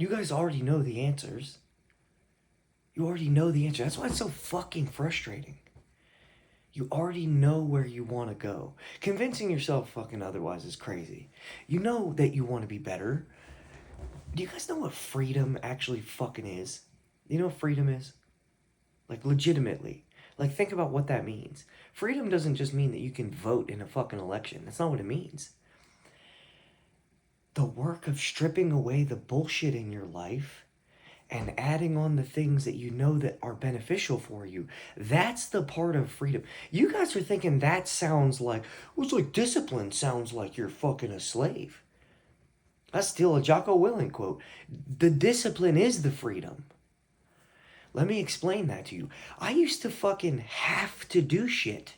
You guys already know the answers. You already know the answer. That's why it's so fucking frustrating. You already know where you want to go. Convincing yourself fucking otherwise is crazy. You know that you want to be better. Do you guys know what freedom actually fucking is? You know what freedom is? Like, legitimately. Like, think about what that means. Freedom doesn't just mean that you can vote in a fucking election. That's not what it means. The work of stripping away the bullshit in your life and adding on the things that you know that are beneficial for you. That's the part of freedom. You guys are thinking that sounds like, well, it's like discipline sounds like you're fucking a slave. That's still a Jocko Willink quote. The discipline is the freedom. Let me explain that to you. I used to fucking have to do shit.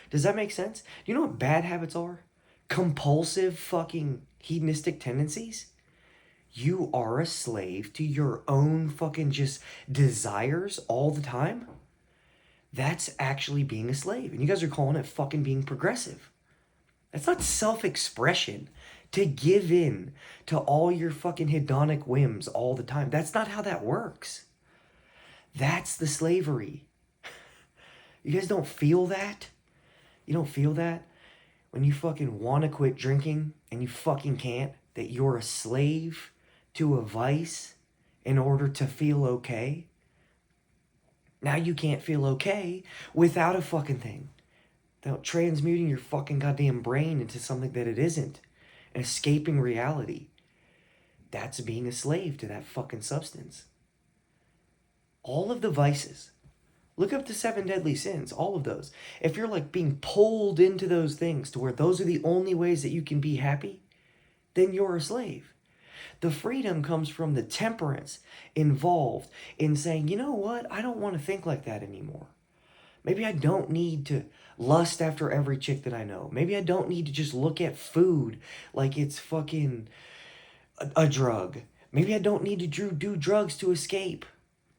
Does that make sense? Do you know what bad habits are? Compulsive fucking hedonistic tendencies? You are a slave to your own fucking just desires all the time. That's actually being a slave. And you guys are calling it fucking being progressive. That's not self-expression. To give in to all your fucking hedonic whims all the time. That's not how that works. That's the slavery. You guys don't feel that? You don't feel that? When you fucking want to quit drinking and you fucking can't? That you're a slave to a vice in order to feel okay? Now you can't feel okay without a fucking thing. Without transmuting your fucking goddamn brain into something that it isn't. And escaping reality. That's being a slave to that fucking substance. All of the vices. Look up the 7 deadly sins, all of those. If you're like being pulled into those things to where those are the only ways that you can be happy, then you're a slave. The freedom comes from the temperance involved in saying, you know what? I don't want to think like that anymore. Maybe I don't need to lust after every chick that I know. Maybe I don't need to just look at food like it's fucking a drug. Maybe I don't need to do drugs to escape.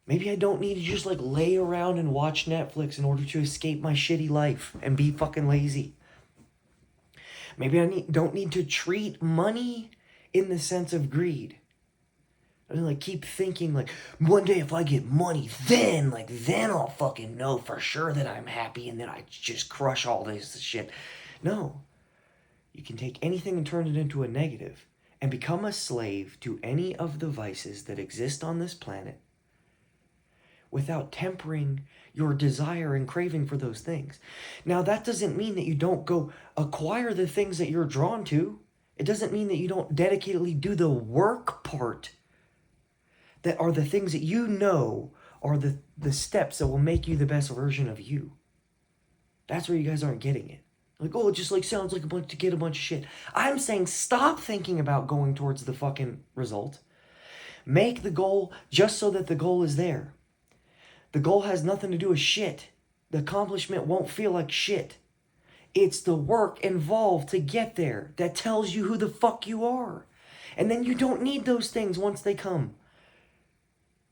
Maybe I don't need to just like lay around and watch Netflix in order to escape my shitty life and be fucking lazy. Maybe I don't need to treat money in the sense of greed. I mean, like, keep thinking, like, one day if I get money, then I'll fucking know for sure that I'm happy and then I just crush all this shit. No. You can take anything and turn it into a negative and become a slave to any of the vices that exist on this planet without tempering your desire and craving for those things. Now, that doesn't mean that you don't go acquire the things that you're drawn to. It doesn't mean that you don't dedicatedly do the work part that are the things that you know are the steps that will make you the best version of you. That's where you guys aren't getting it. Like, oh, it just like sounds like to get a bunch of shit. I'm saying stop thinking about going towards the fucking result. Make the goal just so that the goal is there. The goal has nothing to do with shit. The accomplishment won't feel like shit. It's the work involved to get there that tells you who the fuck you are. And then you don't need those things once they come.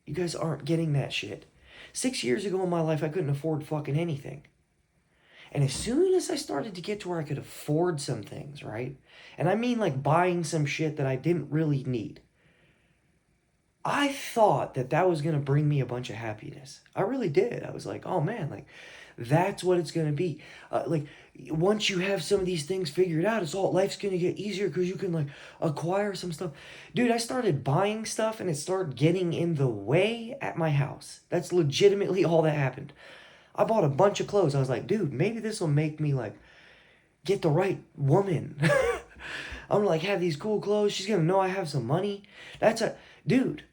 You guys aren't getting that shit. 6 years ago in my life, I couldn't afford fucking anything. And as soon as I started to get to where I could afford some things, right? And I mean like buying some shit that I didn't really need. I thought that that was going to bring me a bunch of happiness. I really did. I was like, oh man, like that's what it's going to be. Like once you have some of these things figured out, life's going to get easier because you can like acquire some stuff. Dude, I started buying stuff and it started getting in the way at my house. That's legitimately all that happened. I bought a bunch of clothes. I was like, dude, maybe this will make me like get the right woman. I'm gonna like have these cool clothes. She's gonna know I have some money. Dude,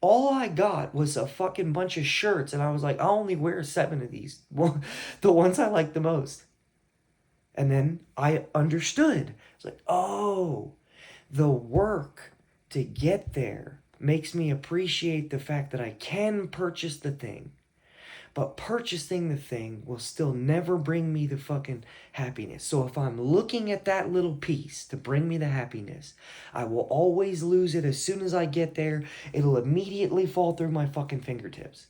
all I got was a fucking bunch of shirts, and I was like, I only wear 7 of these. Well, the ones I like the most. And then I understood. It's like, oh, the work to get there makes me appreciate the fact that I can purchase the thing. But purchasing the thing will still never bring me the fucking happiness. So if I'm looking at that little piece to bring me the happiness, I will always lose it as soon as I get there. It'll immediately fall through my fucking fingertips.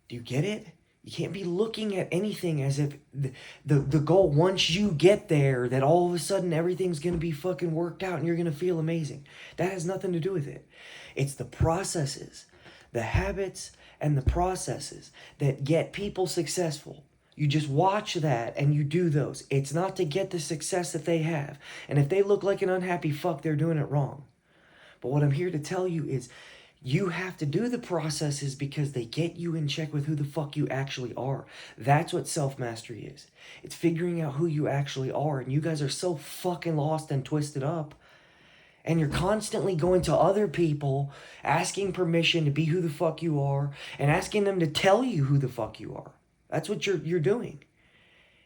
Do you get it? You can't be looking at anything as if the goal, once you get there, that all of a sudden everything's going to be fucking worked out and you're going to feel amazing. That has nothing to do with it. It's the processes, the habits and the processes that get people successful. You just watch that and you do those. It's not to get the success that they have. And if they look like an unhappy fuck, they're doing it wrong. But what I'm here to tell you is you have to do the processes because they get you in check with who the fuck you actually are. That's what self-mastery is. It's figuring out who you actually are. And you guys are so fucking lost and twisted up. And you're constantly going to other people, asking permission to be who the fuck you are, and asking them to tell you who the fuck you are. That's what you're doing.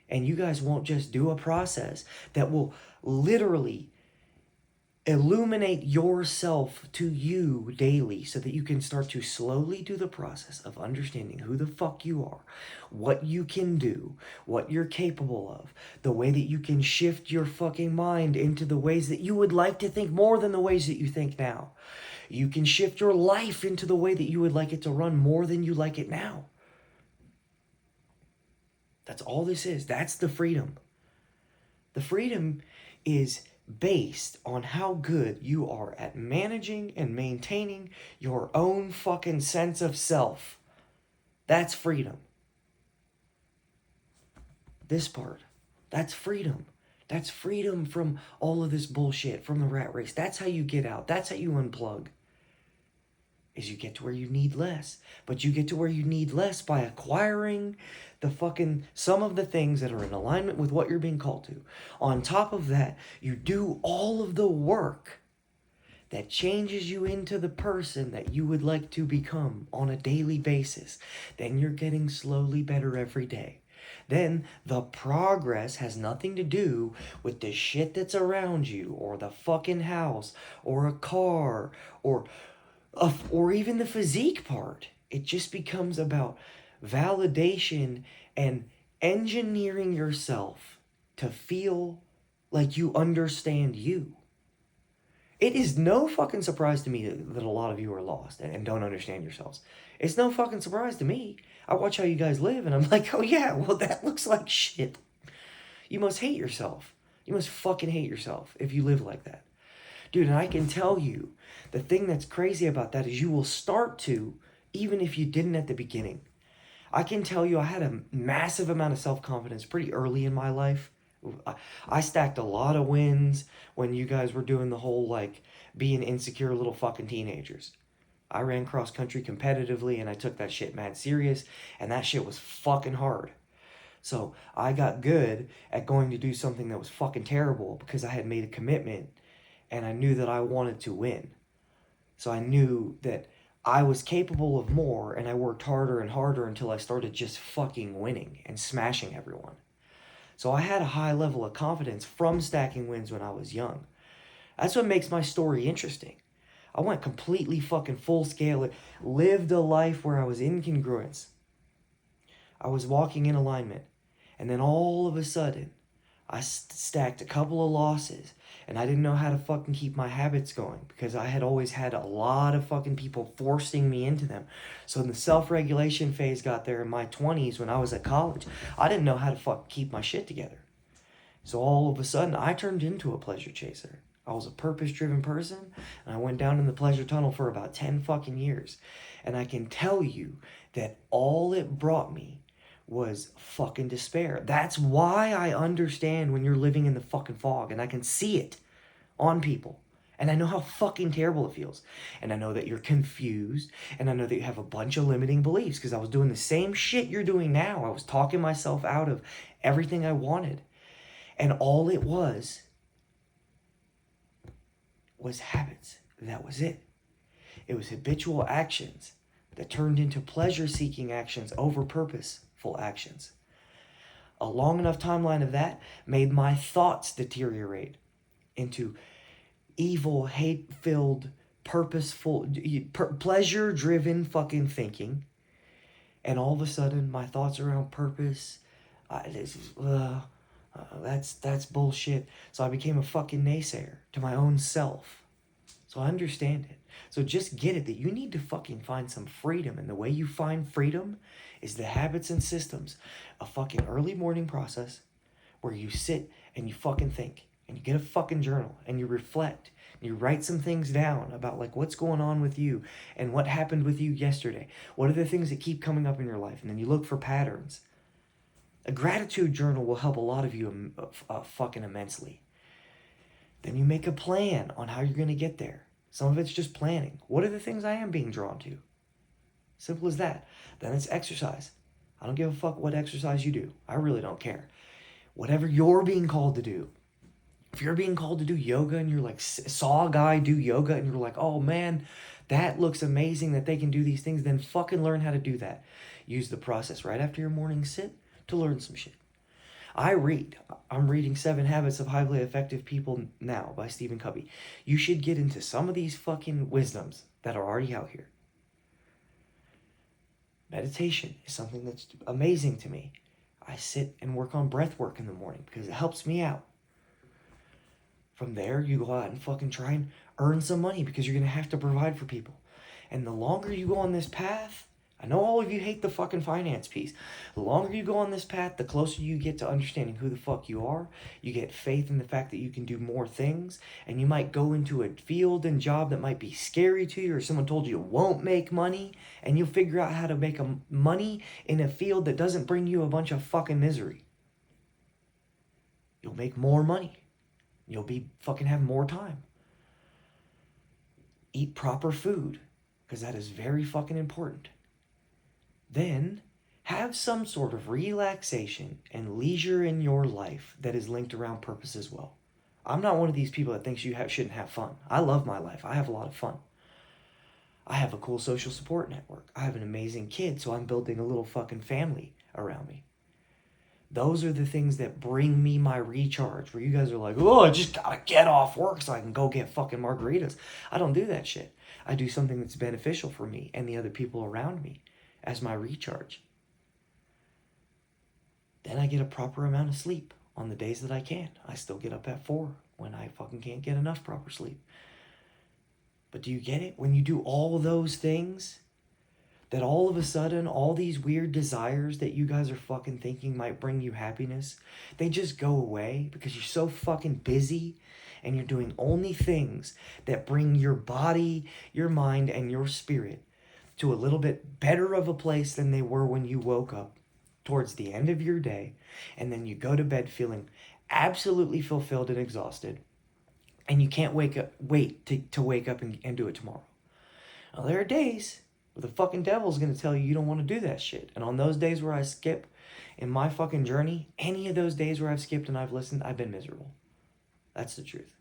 And you guys won't just do a process that will literally illuminate yourself to you daily so that you can start to slowly do the process of understanding who the fuck you are, what you can do, what you're capable of, the way that you can shift your fucking mind into the ways that you would like to think more than the ways that you think now. You can shift your life into the way that you would like it to run more than you like it now. That's all this is. That's the freedom. The freedom is based on how good you are at managing and maintaining your own fucking sense of self. That's freedom. This part, that's freedom. That's freedom from all of this bullshit, from the rat race. That's how you get out. That's how you unplug. Is you get to where you need less. But you get to where you need less by acquiring some of the things that are in alignment with what you're being called to. On top of that, you do all of the work that changes you into the person that you would like to become on a daily basis. Then you're getting slowly better every day. Then the progress has nothing to do with the shit that's around you, or the fucking house, or a car, or even the physique part. It just becomes about validation and engineering yourself to feel like you understand you. It is no fucking surprise to me that a lot of you are lost and don't understand yourselves. It's no fucking surprise to me. I watch how you guys live and I'm like, oh yeah, well that looks like shit. You must hate yourself. You must fucking hate yourself if you live like that. Dude, and I can tell you, the thing that's crazy about that is you will start to, even if you didn't at the beginning. I can tell you I had a massive amount of self-confidence pretty early in my life. I stacked a lot of wins when you guys were doing the whole, like, being insecure little fucking teenagers. I ran cross-country competitively, and I took that shit mad serious, and that shit was fucking hard. So I got good at going to do something that was fucking terrible because I had made a commitment, and I knew that I wanted to win. So I knew that I was capable of more, and I worked harder and harder until I started just fucking winning and smashing everyone. So I had a high level of confidence from stacking wins when I was young. That's what makes my story interesting. I went completely fucking full scale, lived a life where I was in congruence. I was walking in alignment, and then all of a sudden, I stacked a couple of losses, and I didn't know how to fucking keep my habits going because I had always had a lot of fucking people forcing me into them. So when the self-regulation phase got there in my 20s when I was at college, I didn't know how to fucking keep my shit together. So all of a sudden, I turned into a pleasure chaser. I was a purpose-driven person, and I went down in the pleasure tunnel for about 10 fucking years. And I can tell you that all it brought me was fucking despair. That's why I understand when you're living in the fucking fog, and I can see it on people. And I know how fucking terrible it feels. And I know that you're confused, and I know that you have a bunch of limiting beliefs, because I was doing the same shit you're doing now. I was talking myself out of everything I wanted. And all it was habits. That was it. It was habitual actions that turned into pleasure-seeking actions over purposeful actions. A long enough timeline of that made my thoughts deteriorate into evil, hate-filled, purposeful, pleasure-driven fucking thinking. And all of a sudden, my thoughts around purpose, that's bullshit. So I became a fucking naysayer to my own self. So I understand it. So just get it that you need to fucking find some freedom. And the way you find freedom is the habits and systems, a fucking early morning process where you sit and you fucking think and you get a fucking journal and you reflect and you write some things down about like what's going on with you and what happened with you yesterday. What are the things that keep coming up in your life? And then you look for patterns. A gratitude journal will help a lot of you fucking immensely. Then you make a plan on how you're going to get there. Some of it's just planning. What are the things I am being drawn to? Simple as that. Then it's exercise. I don't give a fuck what exercise you do. I really don't care. Whatever you're being called to do. If you're being called to do yoga and you're like, saw a guy do yoga and you're like, oh man, that looks amazing that they can do these things, then fucking learn how to do that. Use the process right after your morning sit to learn some shit. I'm reading 7 Habits of Highly Effective People now by Stephen Covey. You should get into some of these fucking wisdoms that are already out here. Meditation is something that's amazing to me. I sit and work on breath work in the morning because it helps me out. From there, you go out and fucking try and earn some money because you're going to have to provide for people. And the longer you go on this path, I know all of you hate the fucking finance piece. The longer you go on this path, the closer you get to understanding who the fuck you are. You get faith in the fact that you can do more things. And you might go into a field and job that might be scary to you, or someone told you it won't make money. And you'll figure out how to make money in a field that doesn't bring you a bunch of fucking misery. You'll make more money. You'll fucking have more time. Eat proper food, because that is very fucking important. Then have some sort of relaxation and leisure in your life that is linked around purpose as well. I'm not one of these people that thinks you shouldn't have fun. I love my life. I have a lot of fun. I have a cool social support network. I have an amazing kid, so I'm building a little fucking family around me. Those are the things that bring me my recharge, where you guys are like, oh, I just gotta get off work so I can go get fucking margaritas. I don't do that shit. I do something that's beneficial for me and the other people around me as my recharge. Then I get a proper amount of sleep on the days that I can. I still get up at 4 when I fucking can't get enough proper sleep. But do you get it? When you do all those things, that all of a sudden, all these weird desires that you guys are fucking thinking might bring you happiness, they just go away because you're so fucking busy and you're doing only things that bring your body, your mind, and your spirit to a little bit better of a place than they were when you woke up towards the end of your day. And then you go to bed feeling absolutely fulfilled and exhausted. And you can't wait to wake up and do it tomorrow. Now, there are days where the fucking devil's going to tell you don't want to do that shit. And on those days where I skip in my fucking journey, any of those days where I've skipped and I've listened, I've been miserable. That's the truth.